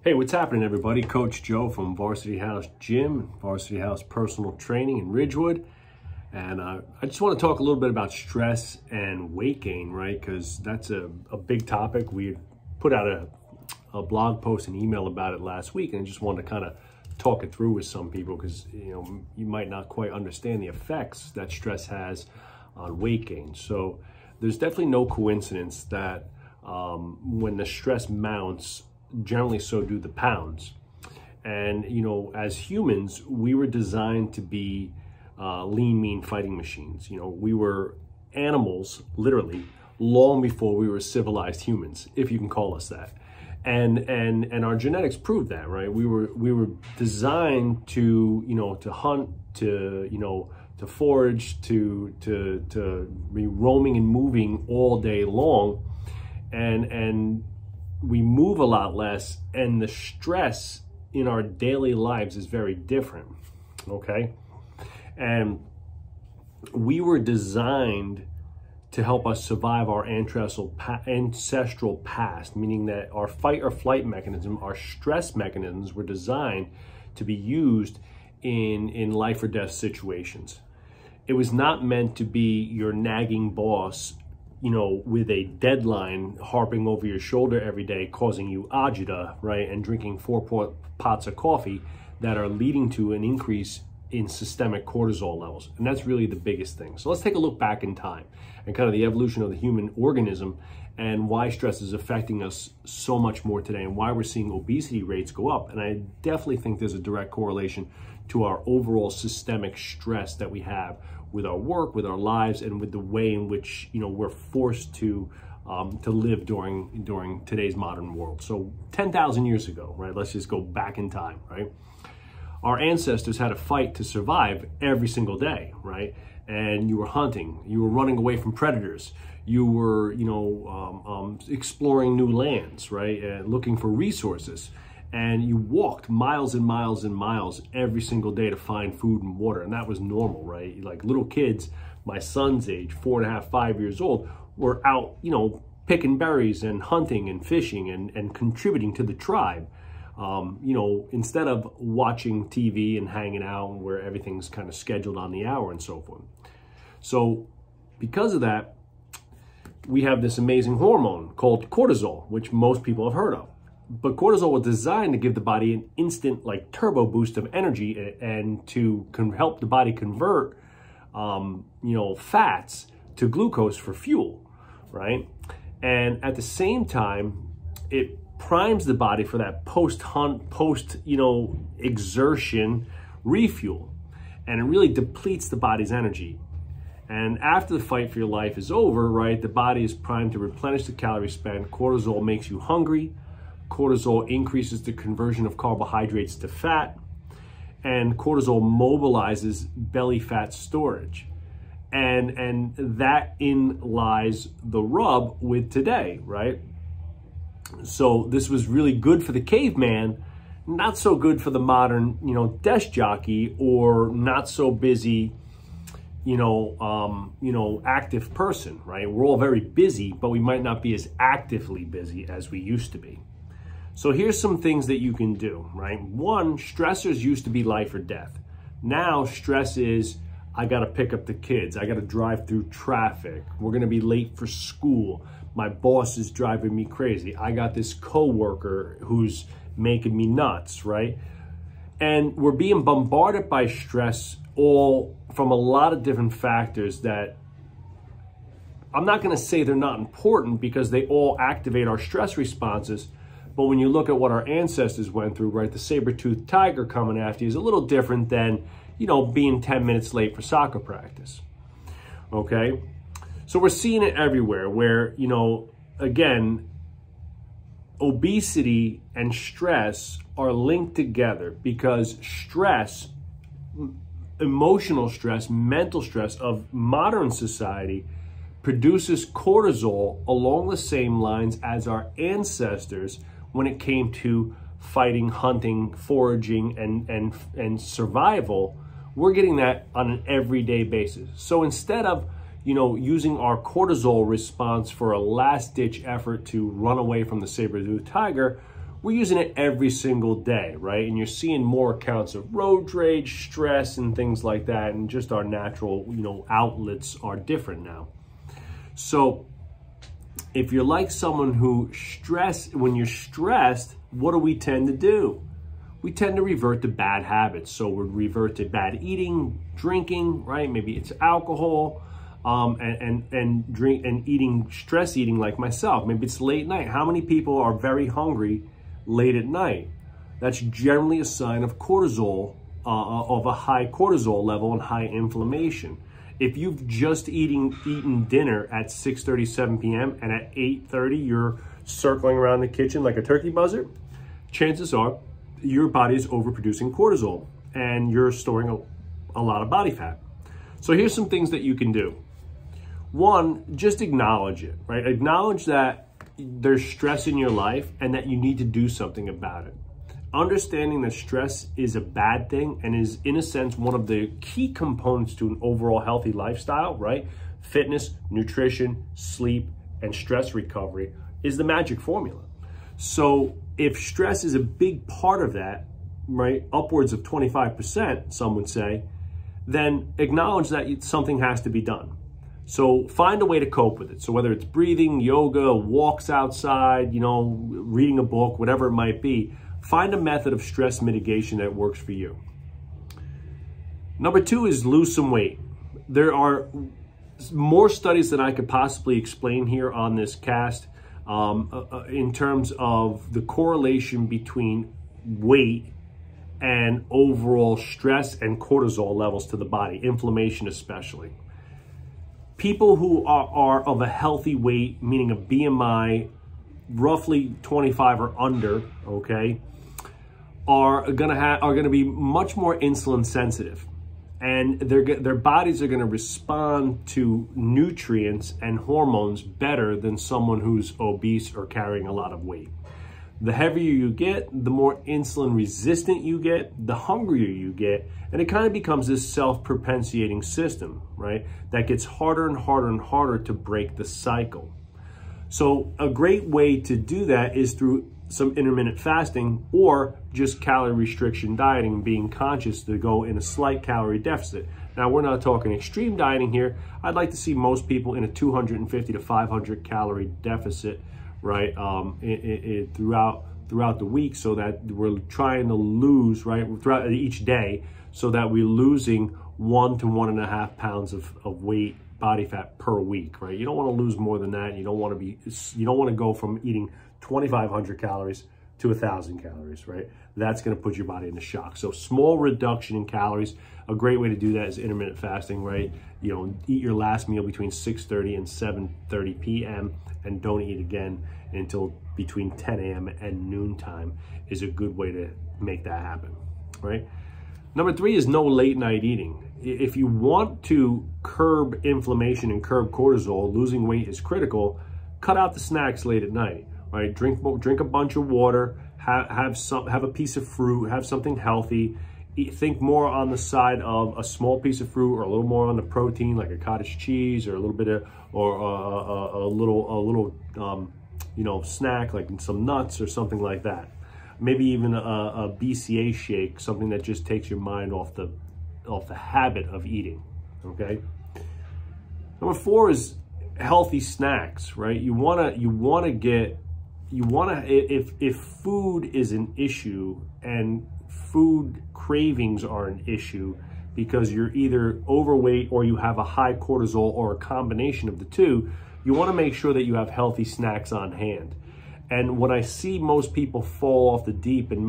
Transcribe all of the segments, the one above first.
Hey, what's happening, everybody? Coach Joe from Varsity House Gym, Varsity House Personal Training in Ridgewood. And I just want to talk a little bit about stress and weight gain, right? Because that's a big topic. We put out a blog post and email about it last week, and I just wanted to kind of talk it through with some people because, you know, you might not quite understand the effects that stress has on weight gain. So there's definitely no coincidence that when the stress mounts, generally so do the pounds. And, you know, as humans, we were designed to be lean, mean fighting machines. You know, we were animals, literally, long before we were civilized humans, if you can call us that. And our genetics proved that, right? We were designed to, you know, to hunt, to, you know, to forage, to be roaming and moving all day long. And we move a lot less, and the stress in our daily lives is very different, okay? And we were designed to help us survive our ancestral past, meaning that our fight or flight mechanism, our stress mechanisms were designed to be used in life or death situations. It was not meant to be your nagging boss, you know, with a deadline harping over your shoulder every day, causing you agita, right? And drinking 4 pots of coffee that are leading to an increase in systemic cortisol levels. And that's really the biggest thing. So let's take a look back in time and kind of the evolution of the human organism and why stress is affecting us so much more today and why we're seeing obesity rates go up. And I definitely think there's a direct correlation to our overall systemic stress that we have with our work, with our lives, and with the way in which, you know, we're forced to live during today's modern world. So 10,000 years ago, right? Let's just go back in time, right? Our ancestors had to fight to survive every single day, right? And you were hunting, you were running away from predators, you were, you know, exploring new lands, right? And looking for resources. And you walked miles and miles and miles every single day to find food and water. And that was normal, right? Like little kids, my son's age, 4.5, 5 years old, were out, you know, picking berries and hunting and fishing and contributing to the tribe. You know, instead of watching TV and hanging out where everything's kind of scheduled on the hour and so forth. So because of that, we have this amazing hormone called cortisol, which most people have heard of. But cortisol was designed to give the body an instant, like, turbo boost of energy and to help the body convert, you know, fats to glucose for fuel, right? And at the same time, it primes the body for that post-hunt, you know, exertion refuel. And it really depletes the body's energy. And after the fight for your life is over, right, the body is primed to replenish the calorie spent. Cortisol makes you hungry. Cortisol increases the conversion of carbohydrates to fat, and cortisol mobilizes belly fat storage. And that in lies the rub with today, right? So this was really good for the caveman, not so good for the modern, you know, desk jockey or not so busy, you know, active person, right? We're all very busy, but we might not be as actively busy as we used to be. So here's some things that you can do, right? One, stressors used to be life or death. Now stress is, I gotta pick up the kids. I gotta drive through traffic. We're gonna be late for school. My boss is driving me crazy. I got this coworker who's making me nuts, right? And we're being bombarded by stress all from a lot of different factors that I'm not gonna say they're not important because they all activate our stress responses. But when you look at what our ancestors went through, right, the saber-toothed tiger coming after you is a little different than, you know, being 10 minutes late for soccer practice, okay? So we're seeing it everywhere where, you know, again, obesity and stress are linked together because stress, emotional stress, mental stress of modern society produces cortisol along the same lines as our ancestors when it came to fighting, hunting, foraging, and survival. We're getting that on an everyday basis. So instead of, you know, using our cortisol response for a last-ditch effort to run away from the saber-toothed tiger, we're using it every single day, right? And you're seeing more accounts of road rage, stress, and things like that. And just our natural, outlets are different now. So if you're like someone who when you're stressed, what do we tend to do? We tend to revert to bad habits. So we revert to bad eating, drinking, right? Maybe it's alcohol, and eating, stress eating like myself. Maybe it's late night. How many people are very hungry late at night? That's generally a sign of cortisol, of a high cortisol level and high inflammation. If you've just eaten dinner at 6:30, 7 p.m. and at 8:30 you're circling around the kitchen like a turkey buzzard, chances are your body is overproducing cortisol and you're storing a lot of body fat. So here's some things that you can do. One, just acknowledge it, right? Acknowledge that there's stress in your life and that you need to do something about it. Understanding that stress is a bad thing and is, in a sense, one of the key components to an overall healthy lifestyle, right? Fitness, nutrition, sleep, and stress recovery is the magic formula. So if stress is a big part of that, right, upwards of 25%, some would say, then acknowledge that something has to be done. So find a way to cope with it. So whether it's breathing, yoga, walks outside, reading a book, whatever it might be, find a method of stress mitigation that works for you. Number two is lose some weight. There are more studies than I could possibly explain here on this cast in terms of the correlation between weight and overall stress and cortisol levels to the body, inflammation especially. People who are of a healthy weight, meaning a BMI roughly 25 or under, okay, are gonna be much more insulin sensitive, and their bodies are gonna respond to nutrients and hormones better than someone who's obese or carrying a lot of weight. The heavier you get, the more insulin resistant you get, the hungrier you get, and it kind of becomes this self-perpetuating system, right? That gets harder and harder and harder to break the cycle. So a great way to do that is through some intermittent fasting or just calorie restriction dieting and being conscious to go in a slight calorie deficit. Now, we're not talking extreme dieting here. I'd like to see most people in a 250 to 500 calorie deficit, right, throughout the week, so that we're trying to lose, right, throughout each day, so that we're losing 1 to 1.5 pounds of weight, body fat per week, right? You don't want to lose more than that. You don't want to go from eating 2,500 calories to 1,000 calories, right? That's going to put your body into shock. So small reduction in calories. A great way to do that is intermittent fasting, right? Eat your last meal between 6:30 and 7:30 p.m. and don't eat again until between 10 a.m. and noon time is a good way to make that happen, right? Number three is no late night eating. If you want to curb inflammation and curb cortisol, losing weight is critical. Cut out the snacks late at night, right? Drink a bunch of water, have a piece of fruit, have something healthy. Think more on the side of a small piece of fruit, or a little more on the protein, like a cottage cheese, or a little bit of, or a little snack like some nuts or something like that. Maybe even a BCA shake, something that just takes your mind off the habit of eating. Okay. Number four is healthy snacks, right? If food is an issue and food cravings are an issue because you're either overweight or you have a high cortisol or a combination of the two, you want to make sure that you have healthy snacks on hand. And when I see most people fall off the deep and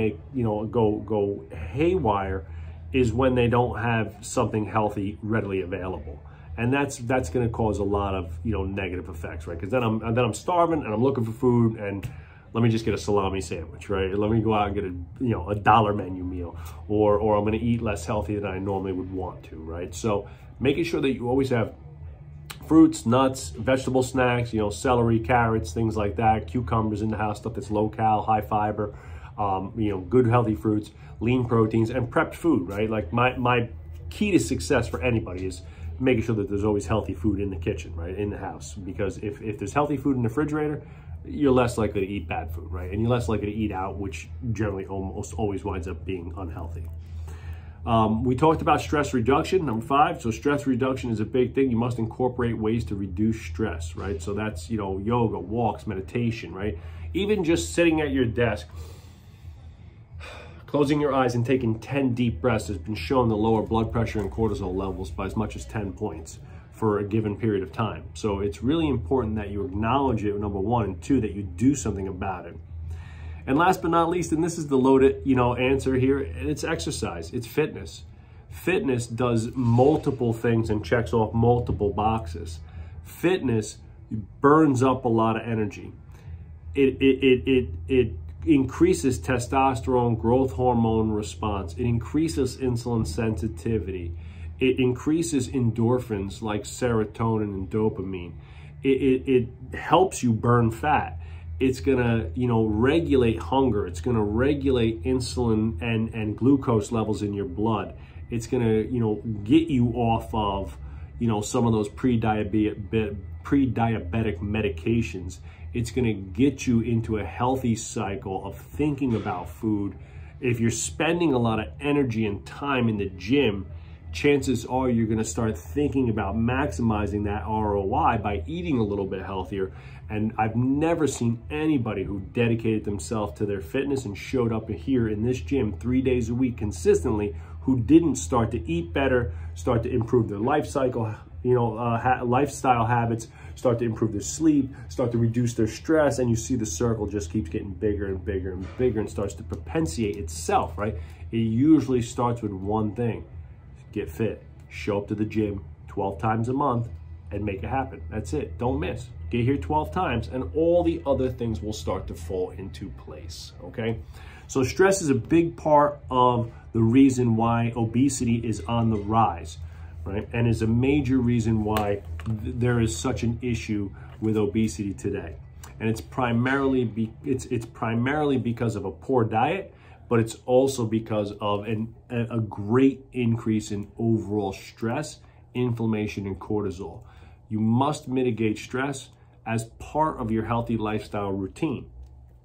go haywire is when they don't have something healthy readily available. And that's going to cause a lot of negative effects, right? Because then I'm starving and I'm looking for food, and let me just get a salami sandwich, right? Let me go out and get a dollar menu meal, or I'm going to eat less healthy than I normally would want to, right? So making sure that you always have fruits, nuts, vegetable snacks, celery, carrots, things like that, cucumbers in the house, stuff that's low cal, high fiber, good healthy fruits, lean proteins, and prepped food, right? Like my key to success for anybody is making sure that there's always healthy food in the kitchen, right, in the house. Because if there's healthy food in the refrigerator, you're less likely to eat bad food, right? And you're less likely to eat out, which generally almost always winds up being unhealthy. We talked about stress reduction, number 5. So stress reduction is a big thing. You must incorporate ways to reduce stress, right? So that's, yoga, walks, meditation, right? Even just sitting at your desk, closing your eyes and taking 10 deep breaths has been shown to lower blood pressure and cortisol levels by as much as 10 points for a given period of time. So it's really important that you acknowledge it, number 1, and 2, that you do something about it. And last but not least, and this is the loaded, answer here, it's exercise, it's fitness. Fitness does multiple things and checks off multiple boxes. Fitness burns up a lot of energy. It increases testosterone growth hormone response. It increases insulin sensitivity. It increases endorphins like serotonin and dopamine. It helps you burn fat. It's gonna, regulate hunger. It's gonna regulate insulin and glucose levels in your blood. It's gonna, get you off of, some of those pre-diabetic medications. It's gonna get you into a healthy cycle of thinking about food. If you're spending a lot of energy and time in the gym, chances are you're gonna start thinking about maximizing that ROI by eating a little bit healthier. And I've never seen anybody who dedicated themselves to their fitness and showed up here in this gym 3 days a week consistently who didn't start to eat better, start to improve their life cycle, lifestyle habits, start to improve their sleep, start to reduce their stress, and you see the circle just keeps getting bigger and bigger and bigger and starts to propitiate itself, right? It usually starts with one thing: get fit, show up to the gym 12 times a month and make it happen. That's it, don't miss. Get here 12 times and all the other things will start to fall into place, okay? So stress is a big part of the reason why obesity is on the rise, right? And is a major reason why there is such an issue with obesity today. And it's primarily because of a poor diet, but it's also because of a great increase in overall stress, inflammation, and cortisol. You must mitigate stress as part of your healthy lifestyle routine.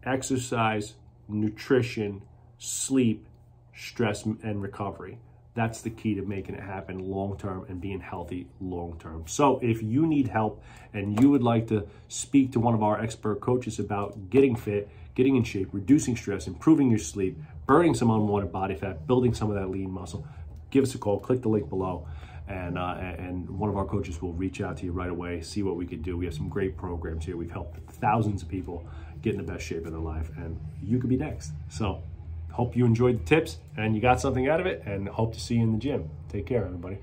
Exercise, nutrition, sleep, stress, and recovery. That's the key to making it happen long-term and being healthy long-term. So if you need help and you would like to speak to one of our expert coaches about getting fit, getting in shape, reducing stress, improving your sleep, burning some unwanted body fat, building some of that lean muscle, give us a call, click the link below, and one of our coaches will reach out to you right away, see what we could do. We have some great programs here. We've helped thousands of people get in the best shape of their life, and you could be next. So hope you enjoyed the tips and you got something out of it, and hope to see you in the gym. Take care, everybody.